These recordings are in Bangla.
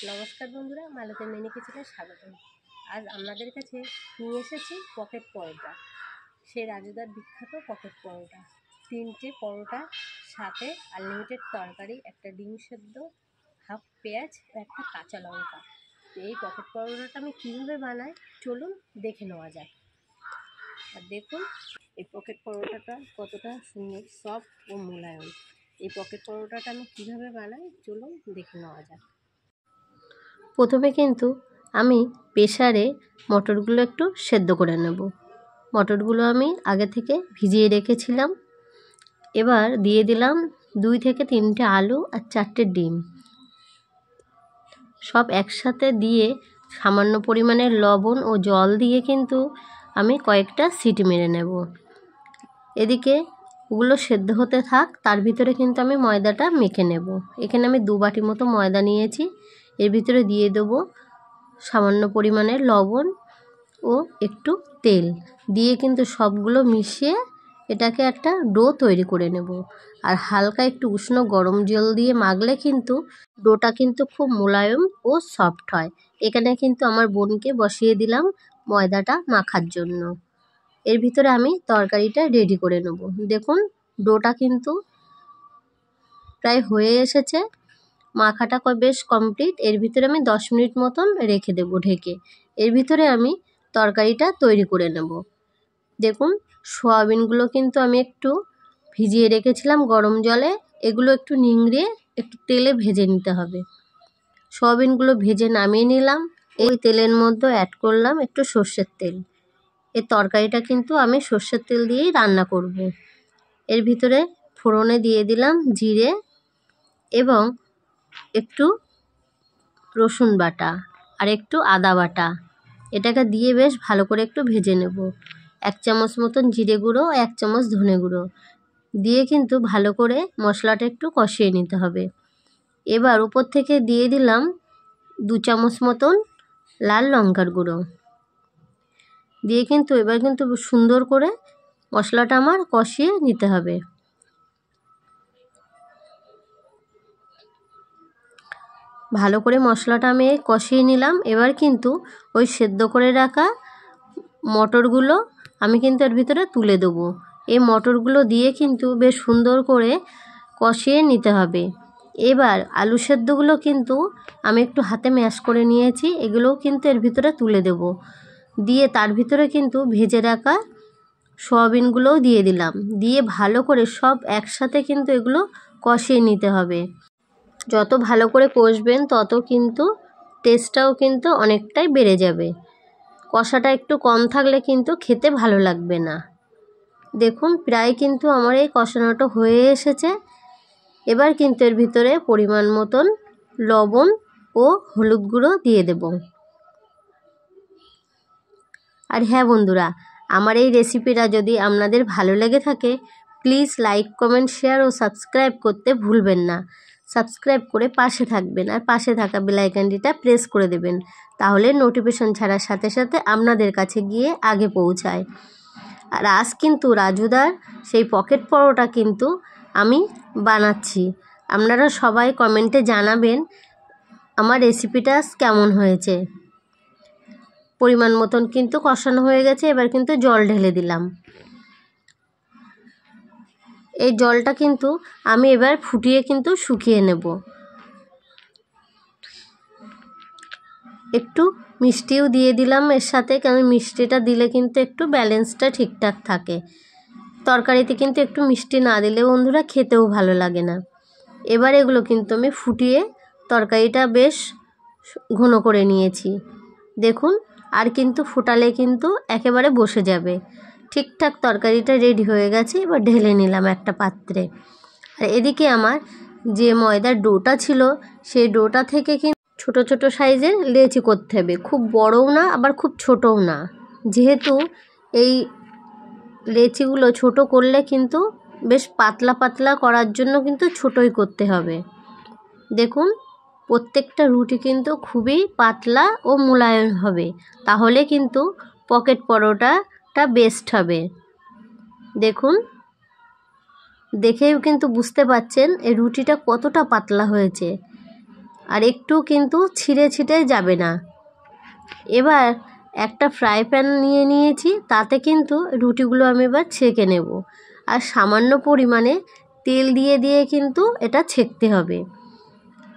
নমস্কার বন্ধুরা, মালতী মিনি কিচেনে স্বাগতম। আজ আপনাদের কাছে নিয়ে এসেছি পকেট পরোটা। সেই রাজুদার বিখ্যাত পকেট পরোটা। 3টে পরোটা, সাথে আনলিমিটেড তরকারি, একটা ডিম সেদ্ধ, হাফ পেঁয়াজ, একটা কাঁচা লঙ্কা। এই পকেট পরোটাটা আমি কীভাবে বানাই চলুন দেখে নেওয়া যাক। আর দেখুন এই পকেট পরোটাটা কতটা সুন্দর, সফট ও মোলায়েম। এই পকেট পরোটাটা আমি কীভাবে বানাই চলুন দেখে নেওয়া যাক। প্রথমে কিন্তু আমি প্রেসারে মটরগুলো একটু সেদ্ধ করে নেব। মটরগুলো আমি আগে থেকে ভিজিয়ে রেখেছিলাম। এবার দিয়ে দিলাম 2 থেকে 3টে আলু আর 4টে ডিম। সব একসাথে দিয়ে সামান্য পরিমাণে লবণ ও জল দিয়ে কিন্তু আমি কয়েকটা সিটি মেরে নেব। এদিকে ওগুলো সেদ্ধ হতে থাক, তার ভিতরে কিন্তু আমি ময়দাটা মেখে নেব। এখানে আমি 2 বাটি মতো ময়দা নিয়েছি। এর ভিতরে দিয়ে দেবো সামান্য পরিমাণে লবণ ও একটু তেল দিয়ে কিন্তু সবগুলো মিশিয়ে এটাকে একটা ডো তৈরি করে নেব। আর হালকা একটু উষ্ণ গরম জল দিয়ে মাখলে কিন্তু ডোটা কিন্তু খুব মোলায়েম ও সফট হয়। এখানে কিন্তু আমার বোনকে বসিয়ে দিলাম ময়দাটা মাখার জন্য। এর ভিতরে আমি তরকারিটা রেডি করে নেব। দেখুন ডোটা কিন্তু প্রায় হয়ে এসেছে, মাখাটা বেশ কমপ্লিট। এর ভিতরে আমি 10 মিনিট মতন রেখে দেবো ঢেকে। এর ভিতরে আমি তরকারিটা তৈরি করে নেব। দেখুন সয়াবিনগুলো কিন্তু আমি একটু ভিজিয়ে রেখেছিলাম গরম জলে। এগুলো একটু নিংড়ে একটু তেলে ভেজে নিতে হবে। সয়াবিনগুলো ভেজে নামিয়ে নিলাম। এই তেলের মধ্যে অ্যাড করলাম একটু সর্ষের তেল। এই তরকারিটা কিন্তু আমি সর্ষের তেল দিয়েই রান্না করব। এর ভিতরে ফোড়নে দিয়ে দিলাম জিরে এবং একটু রসুন বাটা আর একটু আদা বাটা। এটাকে দিয়ে বেশ ভালো করে একটু ভেজে নেব। 1 চামচ মতন জিরে গুঁড়ো, 1 চামচ ধনে গুঁড়ো দিয়ে কিন্তু ভালো করে মশলাটা একটু কষিয়ে নিতে হবে। এবার উপর থেকে দিয়ে দিলাম 2 চামচ মতন লাল লঙ্কার গুঁড়ো দিয়ে কিন্তু এবার কিন্তু সুন্দর করে মশলাটা আমার কষিয়ে নিতে হবে। ভালো করে মশলাটা আমি কষিয়ে নিলাম। এবার কিন্তু ওই সেদ্ধ করে রাখা মটরগুলো আমি কিন্তু এর ভিতরে তুলে দেবো। এই মটরগুলো দিয়ে কিন্তু বেশ সুন্দর করে কষিয়ে নিতে হবে। এবার আলু সেদ্ধগুলো কিন্তু আমি একটু হাতে ম্যাশ করে নিয়েছি, এগুলোও কিন্তু এর ভিতরে তুলে দেব। দিয়ে তার ভিতরে কিন্তু ভেজে রাখা সয়াবিনগুলোও দিয়ে দিলাম। দিয়ে ভালো করে সব একসাথে কিন্তু এগুলো কষিয়ে নিতে হবে। যত ভালো করে কষবেন তত কিন্তু টেস্টটাও কিন্তু অনেকটাই বেড়ে যাবে। কষাটা একটু কম থাকলে কিন্তু খেতে ভালো লাগবে না। দেখুন প্রায় কিন্তু আমার এই কষানোটা হয়ে এসেছে। এবার কিন্তু এর ভিতরে পরিমাণ মতন লবণ ও হলুদ গুঁড়ো দিয়ে দেব। আর হ্যাঁ বন্ধুরা, আমার এই রেসিপিটা যদি আপনাদের ভালো লেগে থাকে প্লিজ লাইক, কমেন্ট, শেয়ার ও সাবস্ক্রাইব করতে ভুলবেন না। সাবস্ক্রাইব করে পাশে থাকবেন আর পাশে থাকা বেল আইকনটিটা প্রেস করে দেবেন, তাহলে নোটিফিকেশন ছাড়ার সাথে সাথে আপনাদের কাছে গিয়ে আগে পৌঁছায়। আর আজ কিন্তু রাজুদার সেই পকেট পরোটা কিন্তু আমি বানাচ্ছি। আপনারা সবাই কমেন্টে জানাবেন আমার রেসিপিটা কেমন হয়েছে। পরিমাণ মতন কিন্তু কষানো হয়ে গেছে। এবার কিন্তু জল ঢেলে দিলাম। এই জলটা কিন্তু আমি এবার ফুটিয়ে কিন্তু শুকিয়ে নেব। একটু মিষ্টিও দিয়ে দিলাম এর সাথে, কারণ মিষ্টিটা দিলে কিন্তু একটু ব্যালেন্সটা ঠিকঠাক থাকে। তরকারিতে কিন্তু একটু মিষ্টি না দিলে বন্ধুরা খেতেও ভালো লাগে না। এবার এগুলো কিন্তু আমি ফুটিয়ে তরকারিটা বেশ ঘন করে নিয়েছি। দেখুন আর কিন্তু ফোটালে কিন্তু একেবারে বসে যাবে। ঠিকঠাক তরকারিটা রেডি হয়ে গেছে। এবার ঢেলে নিলাম একটা পাত্রে। আর এদিকে আমার যে ময়দার ডোটা ছিল সেই ডোটা থেকে কিন্তু ছোট ছোট সাইজের লেচি করতে হবে, খুব বড়ও না আবার খুব ছোটও না। যেহেতু এই লেচিগুলো ছোট করলে কিন্তু বেশ পাতলা পাতলা করার জন্য কিন্তু ছোটই করতে হবে। দেখুন প্রত্যেকটা রুটি কিন্তু খুবই পাতলা ও মোলায়েম হবে, তাহলে কিন্তু পকেট পরোটাটা বেস্ট হবে। দেখুন দেখেও কিন্তু বুঝতে পাচ্ছেন এই রুটিটা কতটা পাতলা হয়েছে। আর একটু কিন্তু ছিঁড়ে ছিটে যাবে না। এবার একটা ফ্রাই প্যান নিয়ে নিয়েছি, তাতে কিন্তু রুটিগুলো আমি এবার ছেঁকে নেব। আর সামান্য পরিমাণে তেল দিয়ে দিয়ে কিন্তু এটা ছেঁকতে হবে।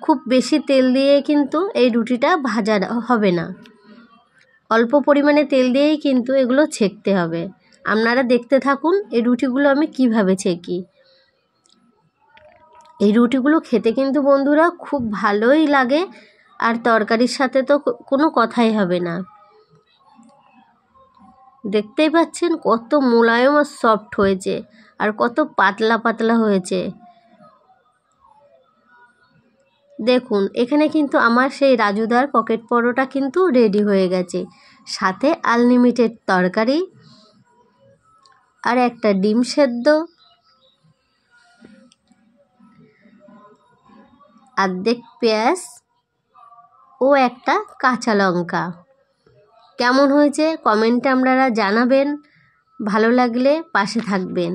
খুব বেশি তেল দিয়ে কিন্তু এই রুটিটা ভাজা হবে না, অল্প পরিমাণে তেল দিয়েই কিন্তু এগুলো ছেঁকতে হবে। আপনারা দেখতে থাকুন এই রুটিগুলো আমি কিভাবে ছেঁকি। এই রুটিগুলো খেতে কিন্তু বন্ধুরা খুব ভালোই লাগে, আর তরকারির সাথে তো কোনো কথাই হবে না। দেখতেই পাচ্ছেন কত মোলায়েম আর সফট হয়েছে, আর কত পাতলা পাতলা হয়েছে। দেখুন এখানে কিন্তু আমার সেই রাজুদার পকেট পরোটা কিন্তু রেডি হয়ে গেছে, সাথে আনলিমিটেড তরকারি আর একটা ডিম সেদ্ধ, অর্ধেক পেঁয়াজ ও একটা কাঁচা লঙ্কা। কেমন হয়েছে কমেন্টে আপনারা জানাবেন, ভালো লাগলে পাশে থাকবেন।